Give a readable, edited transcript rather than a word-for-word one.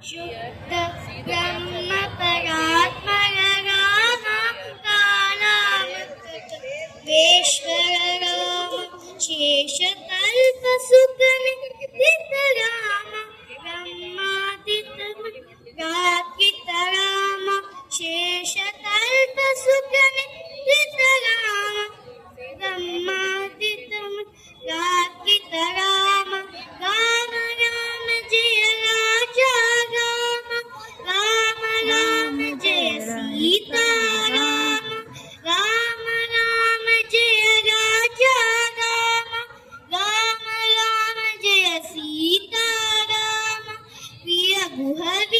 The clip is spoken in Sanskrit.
शुद्ध ब्रह्म परात्पर राम कालावेश्वर राम शेषकल्प सुखनिधित राम ब्रह्मादित प्राकृत राम शेषकल्प सुखनिधित राम ब्रह्मादित प्राकृत राम राम राम जय राजा राम राम राम जय सीता राम राम राम जय राजा राम राम राम जय सीता राम प्रिय गुहरि